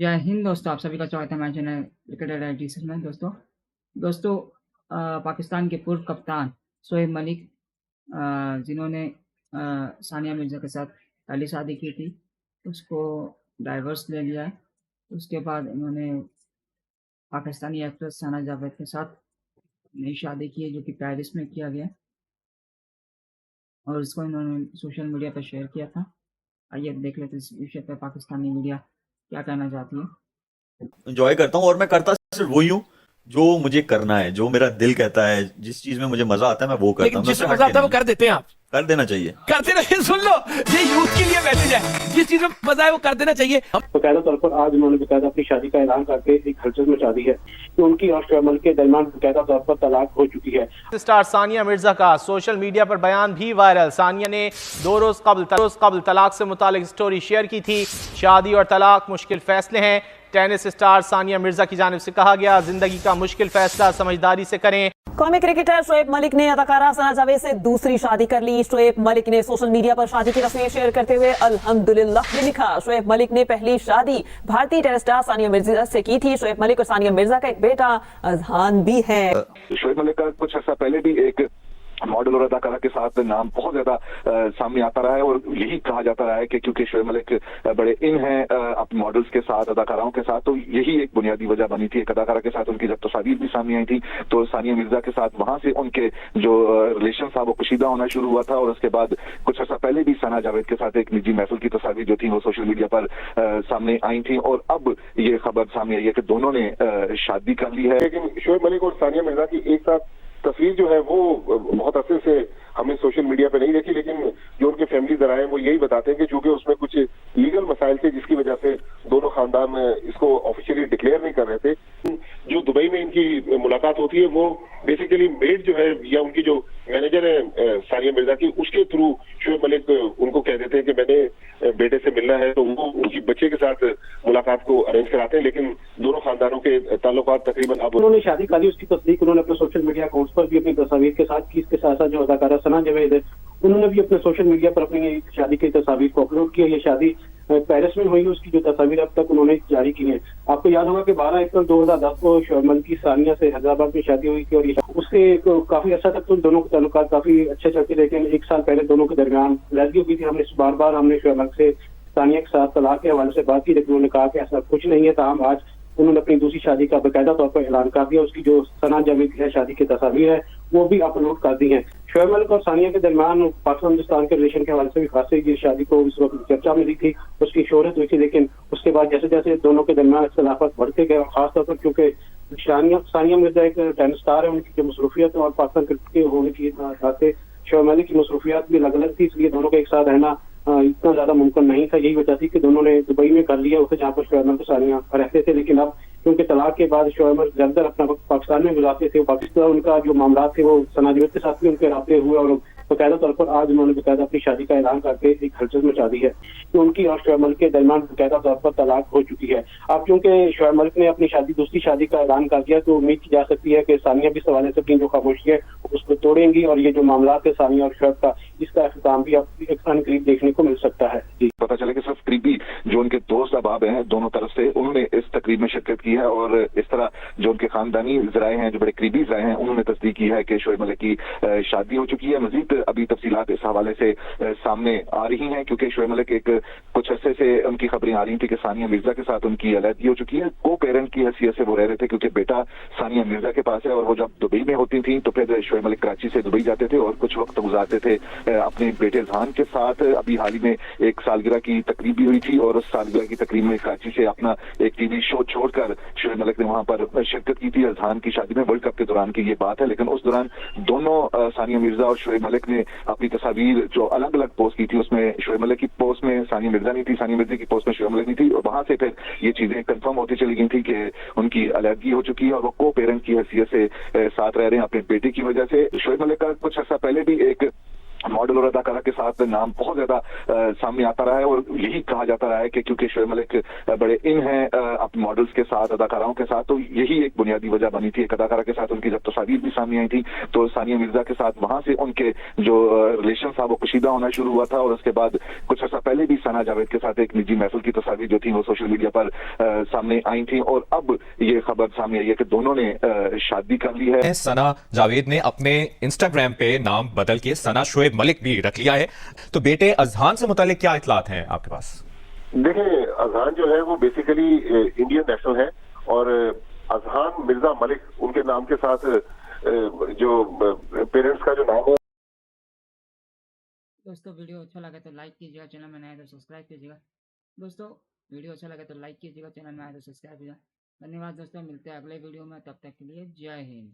जय हिंद दोस्तों, आप सभी का स्वागत है हमारे चैनल क्रिकेट एनालिसिस में। दोस्तों पाकिस्तान के पूर्व कप्तान शोएब मलिक जिन्होंने सानिया मिर्ज़ा के साथ पहली शादी की थी, उसको डाइवर्स ले लिया है। उसके बाद इन्होंने पाकिस्तानी एक्ट्रेस सना जावेद के साथ नई शादी की है, जो कि पेरिस में किया गया और इसको इन्होंने सोशल मीडिया पर शेयर किया था। आइए देख लेते हैं इस विषय पर पाकिस्तानी मीडिया क्या कहना चाहती है। एंजॉय करता हूँ और मैं करता सिर्फ वही हूँ जो मुझे करना है, जो मेरा दिल कहता है, जिस चीज में मुझे मजा आता है मैं वो करता लेकिन हूँ। मैं जिसमें उससे मजा हट के आता है वो नहीं। कर देते हैं आप। कर देना चाहिए। करते रहिए, सुन लो, ये यूथ के लिए मैसेज है। जिस चीज में मजा है वो कर देना चाहिए। बकायदा तौर पर आज उन्होंने बकायदा अपनी शादी का ऐलान करके एक हलचल मचा दी है कि उनकी और शोएब मलिक के दरमियान बकायदा तौर पर तलाक हो चुकी है। स्टार सानिया मिर्जा का सोशल मीडिया पर बयान भी वायरल। सानिया ने 2 रोज कबल तलाक से मुतालिक स्टोरी शेयर की थी। शादी और तलाक मुश्किल फैसले हैं। टेनिस स्टार सानिया मिर्जा की जानिब से कहा गया, जिंदगी का मुश्किल फैसला समझदारी से करें। कौमी क्रिकेटर शोएब मलिक ने अदाकारा सना जावेद से दूसरी शादी कर ली। शोएब मलिक ने सोशल मीडिया पर शादी की तस्वीर शेयर करते हुए अल्हम्दुलिल्लाह भी लिखा। शोएब मलिक ने पहली शादी भारतीय टेनिस स्टार सानिया मिर्जा से की थी। शोएब मलिक और सानिया मिर्जा का एक बेटा अजहान भी है। शोएब मलिक का कुछ अर्सा पहले भी एक मॉडल और अदाकारा के साथ नाम बहुत ज्यादा सामने आता रहा है और यही कहा जाता रहा है कि क्योंकि शोएब मलिक बड़े इन हैं अपने मॉडल्स के साथ, अदाकाराओं के साथ, तो यही एक बुनियादी वजह बनी थी। एक अदाकारा के साथ उनकी जब तस्वीर भी सामने आई थी तो सानिया मिर्जा के साथ वहां से उनके जो रिलेशन था वो कशीदा होना शुरू हुआ था। और उसके बाद कुछ अर्सा पहले भी सना जावेद के साथ एक निजी महफिल की तस्वीर जो थी वो सोशल मीडिया पर सामने आई थी और अब ये खबर सामने आई है कि दोनों ने शादी कर ली है। लेकिन शोएब मलिक और सानिया मिर्जा की एक साथ तस्वीर जो है वो बहुत अरसे से हमने सोशल मीडिया पे नहीं देखी, लेकिन जो उनके फैमिली जराए वो यही बताते हैं कि चूंकि उसमें कुछ लीगल मसाइल थे जिसकी वजह से दोनों खानदान इसको ऑफिशियली डिक्लेयर नहीं कर रहे थे। जो दुबई में इनकी मुलाकात होती है वो बेसिकली मेड जो है या उनकी जो मैनेजर है सानिया मिर्जा की, उसके थ्रू शोएब मलिक उनको कह देते हैं कि मैंने बेटे से मिलना है, तो वो उनकी बच्चे के साथ मुलाकात को अरेंज कराते हैं। लेकिन दोनों खानदानों के ताल्लुकात तकरीबन अब उन्होंने शादी कर ली, उसकी तस्दीक उन्होंने अपने सोशल मीडिया अकाउंट्स पर भी अपनी तस्वीर के साथ की। इसके साथ साथ जो अदाकारा सना जावेद है उन्होंने भी अपने सोशल मीडिया पर अपनी शादी की तस्वीर को अपलोड किया। ये शादी पेरिस में हुई, उसकी जो तस्वीर अब तक उन्होंने जारी की है। आपको याद होगा कि 12 अप्रैल 2010 को शोएब मलिक की सानिया से हैदराबाद में शादी हुई थी और उससे काफी अर्सा तक तो दोनों के ताल्लुकात काफी अच्छे चलते, लेकिन एक साल पहले दोनों के दरमियान लड़की हुई थी। हमने बार शोएब मलिक से सानिया के साथ तलाक के हवाले से बात की, लेकिन उन्होंने कहा कि ऐसा कुछ नहीं है। ताहम आज उन्होंने अपनी दूसरी शादी का बाकायदा तौर पर ऐलान कर दिया। उसकी जो सना जावेद है शादी की तस्वीर है वो भी अपलोड कर दी है। शोएब मलिक और सानिया के दरमियान पाकिस्तान हिंदुस्तान के रिलेशन के हवाले से भी खासी ये शादी को इस वक्त चर्चा मिली थी, उसकी शोहरत हुई थी, लेकिन उसके बाद जैसे जैसे दोनों के दरमियान इख्तिलाफात बढ़ते गए, खासतौर पर क्योंकि सानिया मिर्जा एक टेनिस स्टार है, उनकी जो मसरूफियत और पाकिस्तान क्रिकेट के होने की साथ शोएब मलिक की मसरूफियात भी अलग अलग थी, इसलिए दोनों का एक साथ रहना इतना ज्यादा मुमकिन नहीं था। यही वजह थी कि दोनों ने दुबई में कर लिया उसे, जहाँ पर शोएब मलिक सानिया रहते थे। लेकिन अब क्योंकि तलाक के बाद शोएब मलिक ज्यादातर अपना वक्त पाकिस्तान में गुजारते थे, पाकिस्तान उनका जो मामला थे वो सना जावेद के साथ भी उनके राब्ते हुए और बकायदा तौर पर आज उन्होंने बकायदा अपनी शादी का ऐलान करके एक हलचल मचा दी है कि उनकी और शोएब मलिक के दरमियान बकायदा तौर पर तलाक हो चुकी है। अब क्योंकि शोएब मलिक ने अपनी दूसरी शादी का ऐलान कर दिया तो उम्मीद की जा सकती है कि सानिया भी इस हवाले से अपनी जो खामोशी है उसको तोड़ेंगी और ये जो मामला है सानिया और शोएब का, इसका अख्ताम भी अब एक करीब देखने को मिल सकता है। पता चला कि सिर्फ करीबी जो उनके दोस्त अहबाब हैं दोनों तरफ से, उन्होंने इस तकरीब में शिरकत की है और इस तरह जो उनके खानदानी जराए हैं, जो बड़े करीबी जराए हैं, उन्होंने तस्दीक की है कि शोएब मलिक की शादी हो चुकी है। मजीद अभी तफसीलात इस हवाले से सामने आ रही हैं क्योंकि शोएब मलिक एक कुछ अर्से से उनकी खबरें आ रही थी कि सानिया मिर्जा के साथ उनकी अलहदगी हो चुकी है। को पेरेंट की हैसियत से वो रह रहे थे क्योंकि बेटा सानिया मिर्जा के पास है और वो जब दुबई में होती थी तो फिर शोएब मलिक कराची से दुबई जाते थे और कुछ वक्त गुजारते थे अपने बेटे अजहान के साथ। अभी हाल ही में एक सालगिरह की तकरीब भी हुई थी और उस सालगिरह की तकरीब में कराची से अपना एक टीवी शो छोड़कर शोएब मलिक ने वहां पर शिरकत की थी अजहान की शादी में। वर्ल्ड कप के दौरान की ये बात है, लेकिन उस दौरान दोनों सानिया मिर्जा और शोएब मलिक ने अपनी तस्वीर जो अलग अलग पोस्ट की थी उसमें शोएब मलिक की पोस्ट में सानिया मिर्जा नहीं थी, सानिया मिर्जा की पोस्ट में शोएब मलिक नहीं थी और वहां से फिर ये चीजें कंफर्म होती चली गई थी कि उनकी अलहदगी हो चुकी है और वो को पेरेंट की हैसियत से साथ रह रहे हैं अपने बेटे की वजह से। शोएब मलिक का कुछ अर्सा पहले भी एक मॉडल और अदाकारा के साथ नाम बहुत ज्यादा सामने आता रहा है और यही कहा जाता रहा है कि क्योंकि शोएब मलिक बड़े इन हैं अपने मॉडल्स के साथ, अदाकाराओं के साथ, तो यही एक बुनियादी वजह बनी थी। एक अदाकारा के साथ उनकी जब तस्वीर भी सामने आई थी तो सानिया मिर्जा के साथ वहां से उनके जो रिलेशन था वो कशीदा होना शुरू हुआ था और उसके बाद कुछ अर्सा पहले भी सना जावेद के साथ एक निजी महफिल की तस्वीर जो थी वो सोशल मीडिया पर सामने आई थी और अब ये खबर सामने आई है कि दोनों ने शादी कर ली है। सना जावेद ने अपने इंस्टाग्राम पे नाम बदल के सना शोएब मलिक भी रख लिया है। तो बेटे अजहान से मुतालिक क्या इतलात हैं आपके पास? देखिए, अजहान जो है वो बेसिकली इंडियन नेशनल है और अजहान मिर्जा मलिक उनके नाम के साथ जो पेरेंट्स का जो नाम है। दोस्तों वीडियो अच्छा लगा तो लाइक कीजिएगा, चैनल में नए हैं तो सब्सक्राइब कीजिएगा। दोस्तों वीडियो अच्छा लगा तो लाइक कीजिएगा, चैनल में आए तो सब्सक्राइब कीजिएगा। धन्यवाद दोस्तों, मिलते हैं अगले वीडियो में, तब तक के लिए जय हिंद।